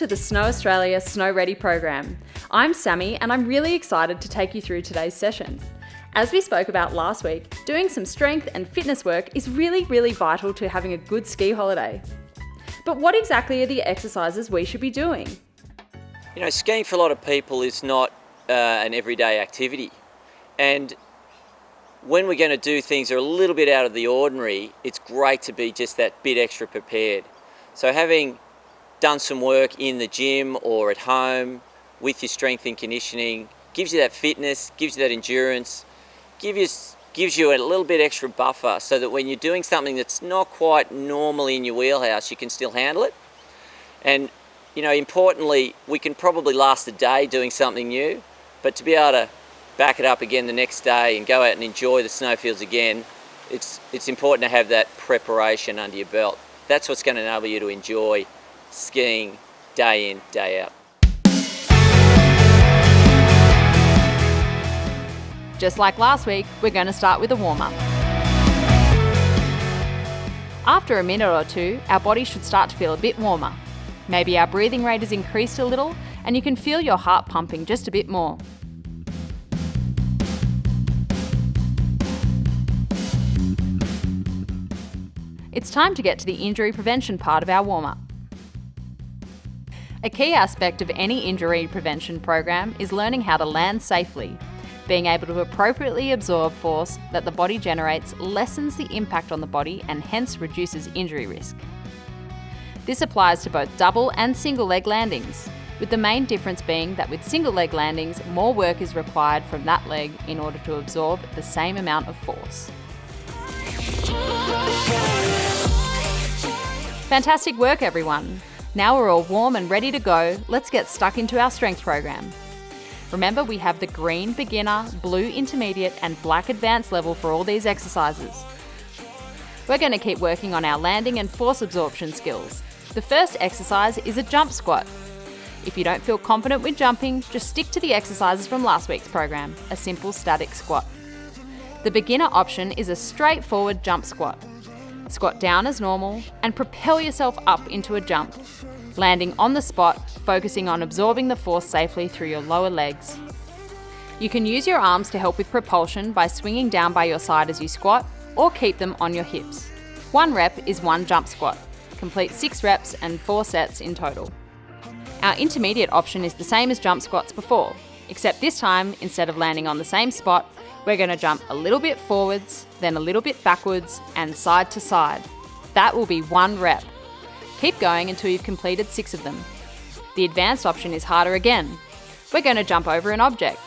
to the Snow Australia SnowReady program. I'm Sammy and I'm really excited to take you through today's session. As we spoke about last week, doing some strength and fitness work is really vital to having a good ski holiday. But what exactly are the exercises we should be doing? You know, skiing for a lot of people is not an everyday activity. And when we're going to do things that are a little bit out of the ordinary, it's great to be just that bit extra prepared. So having done some work in the gym or at home with your strength and conditioning gives you that fitness, gives you that endurance, gives you a little bit extra buffer so that when you're doing something that's not quite normally in your wheelhouse, you can still handle it. And, you know, importantly, we can probably last a day doing something new, but to be able to back it up again the next day and go out and enjoy the snowfields again, it's important to have that preparation under your belt. That's what's going to enable you to enjoy skiing day in, day out. Just like last week, we're going to start with a warm-up. After a minute or two, our body should start to feel a bit warmer. Maybe our breathing rate has increased a little and you can feel your heart pumping just a bit more. It's time to get to the injury prevention part of our warm-up. A key aspect of any injury prevention program is learning how to land safely. Being able to appropriately absorb force that the body generates lessens the impact on the body and hence reduces injury risk. This applies to both double and single leg landings, with the main difference being that with single leg landings, more work is required from that leg in order to absorb the same amount of force. Fantastic work, everyone! Now we're all warm and ready to go, let's get stuck into our strength program. Remember, we have the green beginner, blue intermediate and black advanced level for all these exercises. We're going to keep working on our landing and force absorption skills. The first exercise is a jump squat. If you don't feel confident with jumping, just stick to the exercises from last week's program, a simple static squat. The beginner option is a straightforward jump squat. Squat down as normal and propel yourself up into a jump, landing on the spot, focusing on absorbing the force safely through your lower legs. You can use your arms to help with propulsion by swinging down by your side as you squat, or keep them on your hips. 1 rep is 1 jump squat. Complete 6 reps and 4 sets in total. Our intermediate option is the same as jump squats before, except this time, instead of landing on the same spot, we're going to jump a little bit forwards, then a little bit backwards, and side to side. That will be 1 rep. Keep going until you've completed 6 of them. The advanced option is harder again. We're going to jump over an object.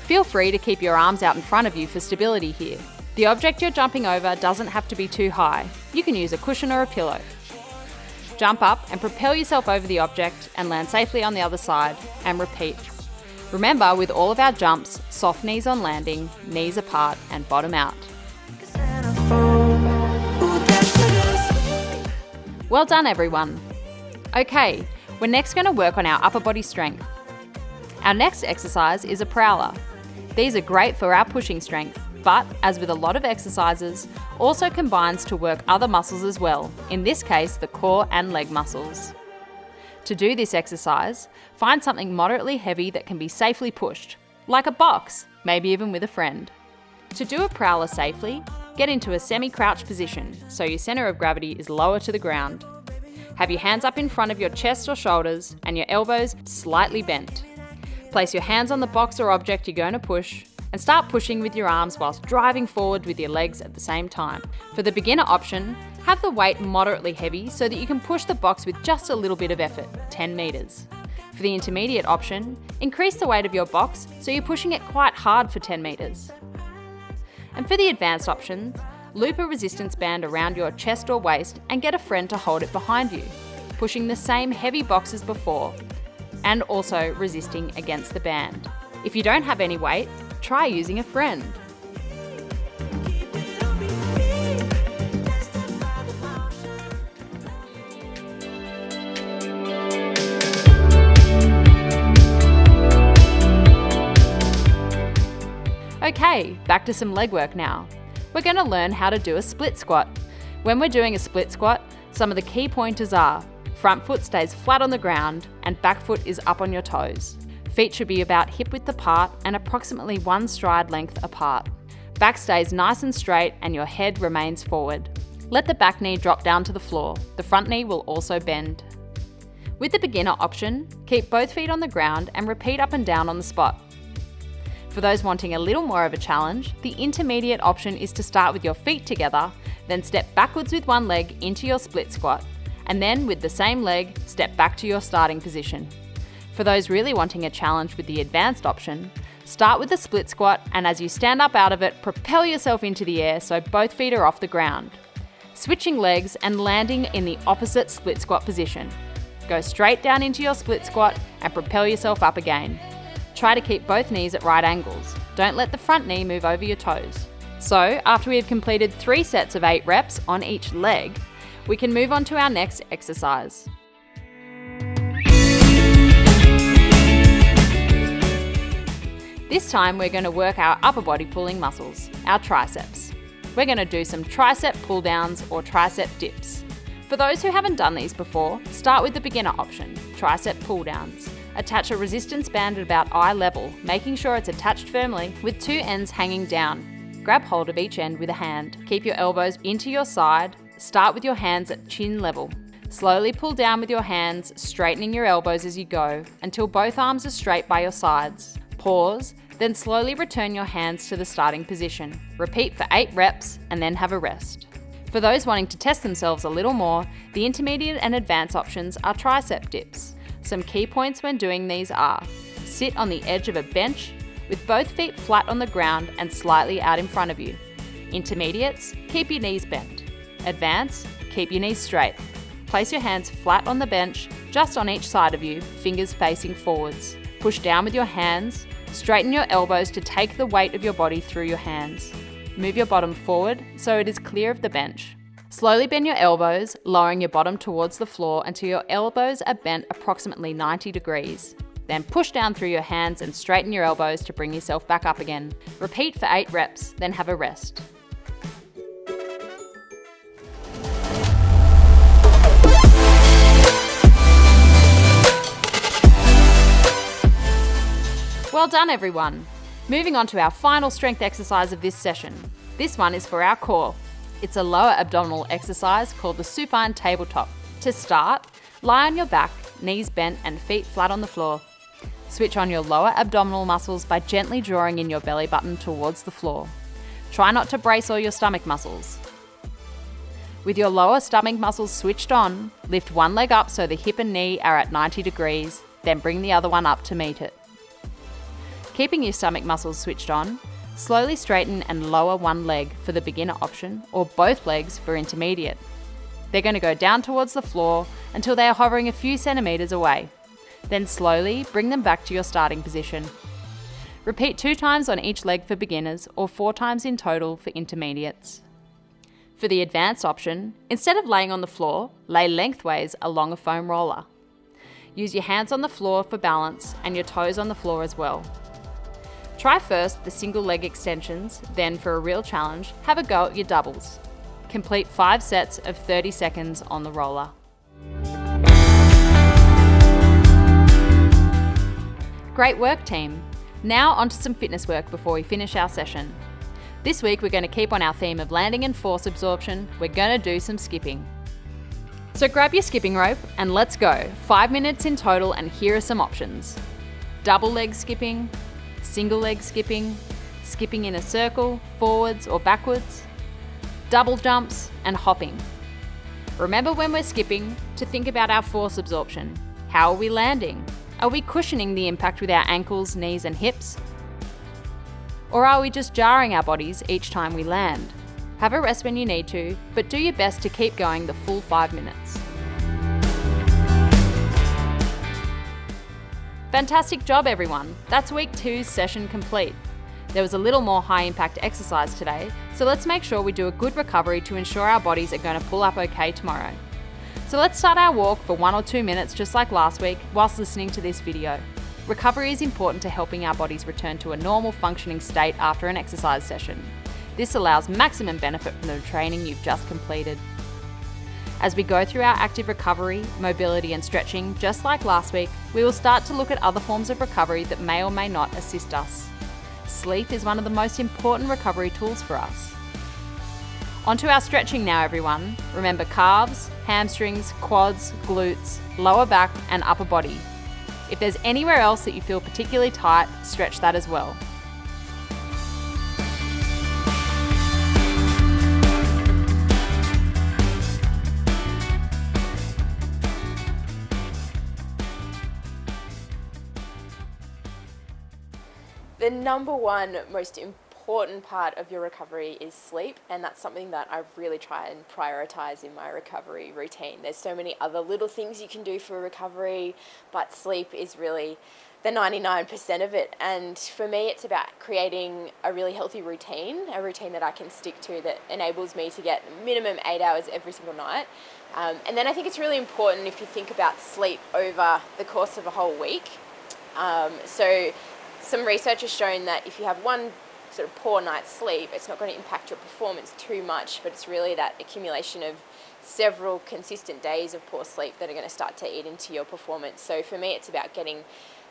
Feel free to keep your arms out in front of you for stability here. The object you're jumping over doesn't have to be too high. You can use a cushion or a pillow. Jump up and propel yourself over the object and land safely on the other side, and repeat. Remember, with all of our jumps, soft knees on landing, knees apart and bottom out. Well done, everyone. Okay, we're next going to work on our upper body strength. Our next exercise is a prowler. These are great for our pushing strength, but as with a lot of exercises, also combines to work other muscles as well, in this case the core and leg muscles. To do this exercise, find something moderately heavy that can be safely pushed, like a box, maybe even with a friend. To do a prowler safely, get into a semi-crouch position so your centre of gravity is lower to the ground. Have your hands up in front of your chest or shoulders and your elbows slightly bent. Place your hands on the box or object you're going to push and start pushing with your arms whilst driving forward with your legs at the same time. For the beginner option, have the weight moderately heavy so that you can push the box with just a little bit of effort, 10 metres. For the intermediate option, increase the weight of your box so you're pushing it quite hard for 10 metres. And for the advanced options, loop a resistance band around your chest or waist and get a friend to hold it behind you, pushing the same heavy box as before, and also resisting against the band. If you don't have any weight, try using a friend. Okay, back to some leg work now. We're going to learn how to do a split squat. When we're doing a split squat, some of the key pointers are Front foot stays flat on the ground and back foot is up on your toes. Feet should be about hip width apart and approximately 1 stride length apart. Back stays nice and straight and your head remains forward. Let the back knee drop down to the floor. The front knee will also bend. With the beginner option, keep both feet on the ground and repeat up and down on the spot. For those wanting a little more of a challenge, the intermediate option is to start with your feet together, then step backwards with one leg into your split squat, and then with the same leg, step back to your starting position. For those really wanting a challenge with the advanced option, start with the split squat and as you stand up out of it, propel yourself into the air so both feet are off the ground. Switching legs and landing in the opposite split squat position. Go straight down into your split squat and propel yourself up again. Try to keep both knees at right angles. Don't let the front knee move over your toes. So, after we have completed 3 sets of 8 reps on each leg, we can move on to our next exercise. This time we're going to work our upper body pulling muscles, our triceps. We're going to do some tricep pull downs or tricep dips. For those who haven't done these before, start with the beginner option, tricep pull downs. Attach a resistance band at about eye level, making sure it's attached firmly with 2 ends hanging down. Grab hold of each end with a hand. Keep your elbows into your side. Start with your hands at chin level. Slowly pull down with your hands, straightening your elbows as you go until both arms are straight by your sides. Pause, then slowly return your hands to the starting position. Repeat for 8 reps and then have a rest. For those wanting to test themselves a little more, the intermediate and advanced options are tricep dips. Some key points when doing these are: sit on the edge of a bench with both feet flat on the ground and slightly out in front of you. Intermediates, keep your knees bent. Advanced, keep your knees straight. Place your hands flat on the bench, just on each side of you, fingers facing forwards. Push down with your hands. Straighten your elbows to take the weight of your body through your hands. Move your bottom forward so it is clear of the bench. Slowly bend your elbows, lowering your bottom towards the floor until your elbows are bent approximately 90 degrees. Then push down through your hands and straighten your elbows to bring yourself back up again. Repeat for 8 reps, then have a rest. Well done, everyone. Moving on to our final strength exercise of this session. This one is for our core. It's a lower abdominal exercise called the supine tabletop. To start, lie on your back, knees bent and feet flat on the floor. Switch on your lower abdominal muscles by gently drawing in your belly button towards the floor. Try not to brace all your stomach muscles. With your lower stomach muscles switched on, lift one leg up so the hip and knee are at 90 degrees, then bring the other one up to meet it. Keeping your stomach muscles switched on, slowly straighten and lower one leg for the beginner option or both legs for intermediate. They're going to go down towards the floor until they are hovering a few centimetres away. Then slowly bring them back to your starting position. Repeat 2 times on each leg for beginners or 4 times in total for intermediates. For the advanced option, instead of laying on the floor, lay lengthways along a foam roller. Use your hands on the floor for balance and your toes on the floor as well. Try first the single leg extensions, then for a real challenge, have a go at your doubles. Complete 5 sets of 30 seconds on the roller. Great work, team. Now onto some fitness work before we finish our session. This week we're going to keep on our theme of landing and force absorption. We're going to do some skipping. So grab your skipping rope and let's go. 5 minutes in total and here are some options. Double leg skipping, single leg skipping, skipping in a circle, forwards or backwards, double jumps and hopping. Remember when we're skipping to think about our force absorption. How are we landing? Are we cushioning the impact with our ankles, knees and hips? Or are we just jarring our bodies each time we land? Have a rest when you need to, but do your best to keep going the full 5 minutes. Fantastic job, everyone. That's week 2's session complete. There was a little more high impact exercise today, so let's make sure we do a good recovery to ensure our bodies are going to pull up okay tomorrow. So let's start our walk for 1 or 2 minutes just like last week whilst listening to this video. Recovery is important to helping our bodies return to a normal functioning state after an exercise session. This allows maximum benefit from the training you've just completed. As we go through our active recovery, mobility and stretching, just like last week, we will start to look at other forms of recovery that may or may not assist us. Sleep is one of the most important recovery tools for us. Onto our stretching now, everyone. Remember calves, hamstrings, quads, glutes, lower back and upper body. If there's anywhere else that you feel particularly tight, stretch that as well. The number one most important part of your recovery is sleep, and that's something that I really try and prioritize in my recovery routine. There's so many other little things you can do for recovery, but sleep is really the 99% of it. And for me, it's about creating a really healthy routine, a routine that I can stick to that enables me to get minimum 8 hours every single night. And then I think it's really important if you think about sleep over the course of a whole week. So some research has shown that if you have one sort of poor night's sleep, it's not going to impact your performance too much, but it's really that accumulation of several consistent days of poor sleep that are going to start to eat into your performance. So for me, it's about getting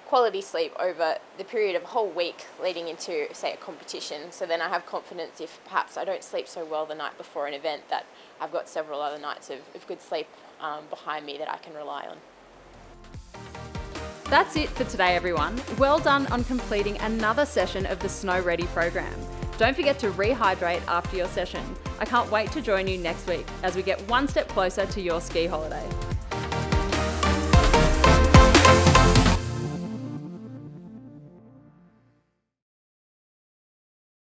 quality sleep over the period of a whole week leading into, say, a competition. So then I have confidence if perhaps I don't sleep so well the night before an event, that I've got several other nights of good sleep behind me that I can rely on. That's it for today, everyone. Well done on completing another session of the SnowReady program. Don't forget to rehydrate after your session. I can't wait to join you next week as we get one step closer to your ski holiday.